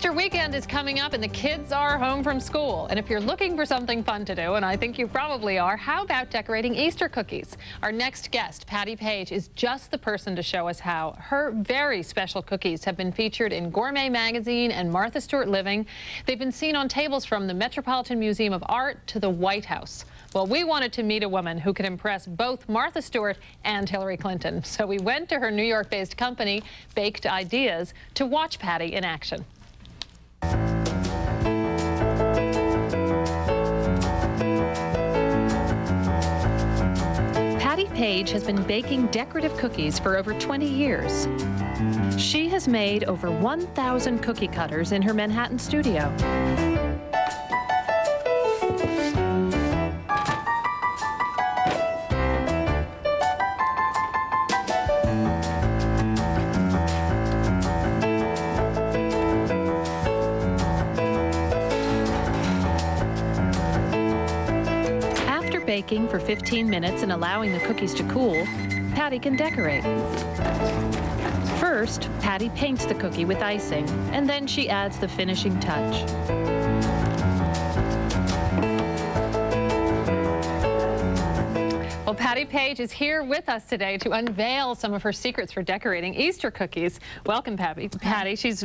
Easter weekend is coming up and the kids are home from school. And if you're looking for something fun to do, and I think you probably are, how about decorating Easter cookies? Our next guest, Patty Page, is just the person to show us how. Her very special cookies have been featured in Gourmet Magazine and Martha Stewart Living. They've been seen on tables from the Metropolitan Museum of Art to the White House. Well, we wanted to meet a woman who could impress both Martha Stewart and Hillary Clinton. So we went to her New York-based company, Baked Ideas, to watch Patty in action. Patty Page has been baking decorative cookies for over 20 years. She has made over 1,000 cookie cutters in her Manhattan studio. Baking for 15 minutes and allowing the cookies to cool, Patty can decorate. First, Patty paints the cookie with icing, and then she adds the finishing touch. Well, Patty Page is here with us today to unveil some of her secrets for decorating Easter cookies. Welcome, Patty. She's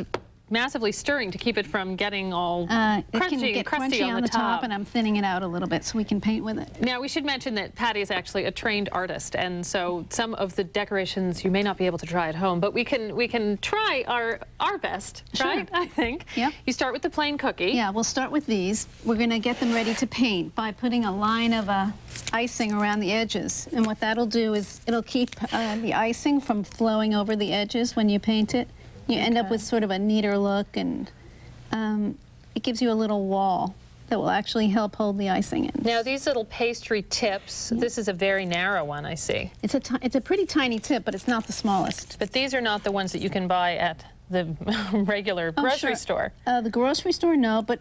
massively stirring to keep it from getting all crunchy and crusty on the top, and I'm thinning it out a little bit so we can paint with it. Now, we should mention that Patty is actually a trained artist, and so some of the decorations you may not be able to try at home, but we can try our best, sure. Right? I think. Yep. You start with the plain cookie. Yeah, we'll start with these. We're going to get them ready to paint by putting a line of icing around the edges, and what that'll do is it'll keep the icing from flowing over the edges when you paint it. You end up with sort of a neater look, and it gives you a little wall that will actually help hold the icing in. Now, these little pastry tips, this is a very narrow one, I see. It's a pretty tiny tip, but it's not the smallest. But these are not the ones that you can buy at the regular grocery store. The grocery store, no, but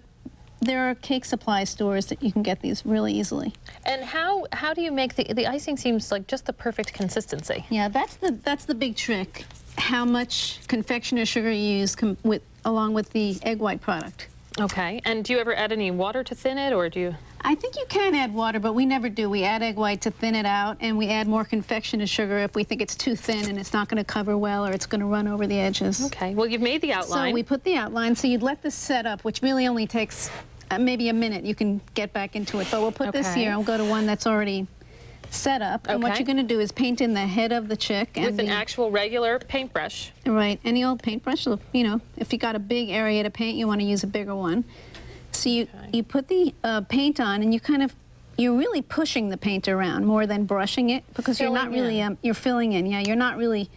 there are cake supply stores that you can get these really easily. And how do you make the icing seems like just the perfect consistency? Yeah, that's the big trick. How much confectioner's sugar you use along with the egg white product. Okay, and do you ever add any water to thin it, or do you? I think you can add water, but we never do. We add egg white to thin it out, and we add more confectioner's sugar if we think it's too thin and it's not going to cover well, or it's going to run over the edges. Okay, well, you've made the outline. So we put the outline, so you'd let this set up, which really only takes maybe a minute. You can get back into it, but we'll put this here. I'll go to one that's already set up, and what you're going to do is paint in the head of the chick. With an actual regular paintbrush. Right, any old paintbrush. You know, if you got a big area to paint, you want to use a bigger one. So you put the paint on, and you're really pushing the paint around more than brushing it, because you're not really you're filling in. Yeah, you're not really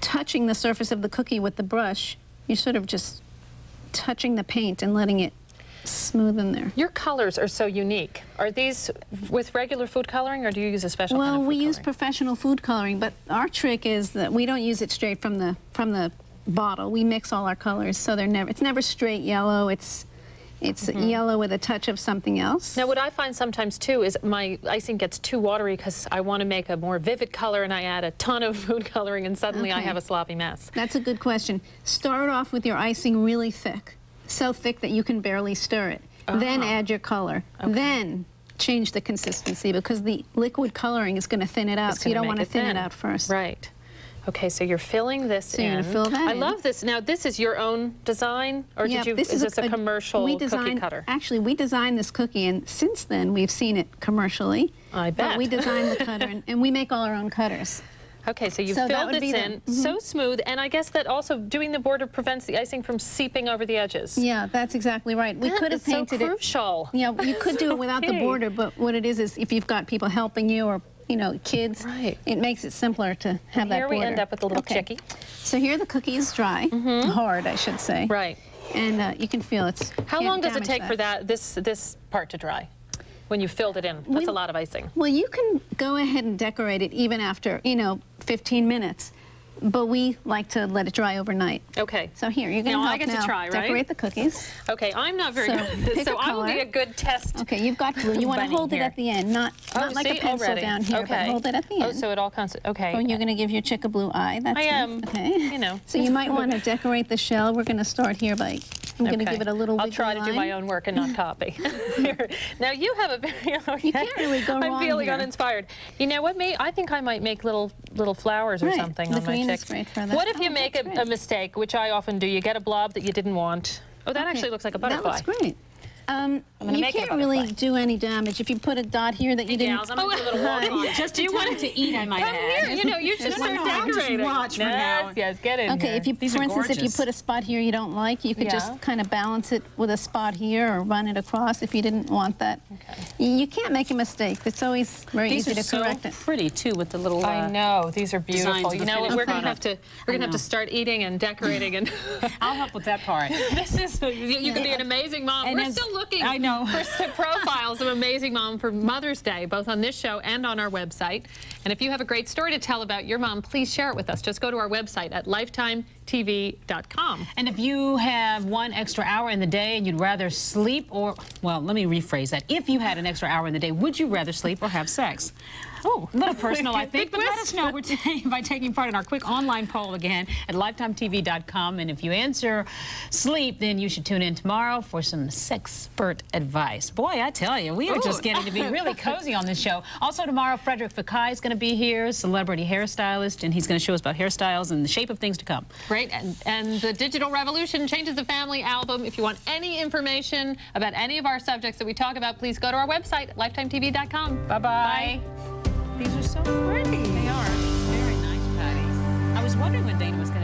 touching the surface of the cookie with the brush. You're sort of just touching the paint and letting it smooth in there. Your colors are so unique. Are these with regular food coloring, or do you use a special kind of food coloring? Well, we use professional food coloring, but our trick is that we don't use it straight from the bottle. We mix all our colors, so it's never straight yellow. It's yellow with a touch of something else. Now, what I find sometimes too is my icing gets too watery because I want to make a more vivid color, and I add a ton of food coloring, and suddenly I have a sloppy mess. That's a good question. Start off with your icing really thick. So thick that you can barely stir it. Then add your color. Then change the consistency, because the liquid coloring is going to thin it out, so you don't want to thin it out first. Right. Okay, so you're filling this in. So you're going to fill that in. I love this. Now, this is your own design, or is this a commercial cookie cutter? Actually, we designed this cookie, and since then we've seen it commercially. I bet. But we designed the cutter, and we make all our own cutters. Okay, so you filled this in, so smooth, and I guess that also doing the border prevents the icing from seeping over the edges. Yeah, that's exactly right. We could have painted it. That's so crucial. Yeah, you could do it without the border, but what it is if you've got people helping you, or kids, it makes it simpler to have that border. Here we end up with a little chickie. So here the cookie is dry, hard, I should say. Right. And you can feel it's. How long does it take for this part to dry? When you filled it in, that's a lot of icing. Well, you can go ahead and decorate it even after, 15 minutes. But we like to let it dry overnight. Okay. So here, you're going to I get to try, right? Decorate the cookies. Okay, I'm not very good at this, so I will be a good test. Okay, you've got glue. You want to hold it at the end, not like a pencil down here, but hold it at the end. Oh, so it all comes. Okay. So you're going to give your chick a blue eye. That's I am. Okay. You know. So you might want to decorate the shell. We're going to start here by I'm going to give it a little I'll wiggle try to do line. my own work and not copy. Here. Now you have a very... You can't really go wrong I'm feeling here. uninspired. You know what, I think I might make little flowers or Right. something The on my green is chicks. great for that. What if you Oh, make that's a great. mistake, which I often do? You get a blob that you didn't want. Oh, that Okay. actually looks like a butterfly. That looks great. gonna You make it a can't really butterfly. do any damage if you put a dot here that you didn't. Gals, I'm gonna do a little walk on. Just in time to eat, I might Come add. here, you know, you should Just start watch, decorating. just watch from now. Yes, get in Okay, here. if you, These for are instance, if you gorgeous. put a spot here you don't like, you could Yeah. just kind of balance it with a spot here or run it across if you didn't want that. Okay. You can't make a mistake. It's always very These easy are to so correct it. pretty too, with the little. I know, these are designs beautiful. of You the know what, finished we're gonna have product. to start eating and decorating and I'll help with that part. this is you can be an amazing mom. And We're as- still looking I know. for some profiles of amazing mom for Mother's Day, both on this show and on our website. And if you have a great story to tell about your mom, please share it with us. Just go to our website at lifetimetv.com. And if you have one extra hour in the day and you'd rather sleep or, well, let me rephrase that. If you had an extra hour in the day, would you rather sleep or have sex? Oh, a little personal, I think, but let us know by taking part in our quick online poll again at lifetimetv.com. And if you answer sleep, then you should tune in tomorrow for some sexpert advice. Boy, I tell you, we are just getting to be really cozy on this show. Also tomorrow, Frederick Fekkai is going to be here, celebrity hairstylist, and he's going to show us about hairstyles and the shape of things to come. Great, and the Digital Revolution Changes the Family album. If you want any information about any of our subjects that we talk about, please go to our website, lifetimetv.com. Bye-bye. Bye. These are so pretty. They are. Very nice, Patty. I was wondering when Dana was going to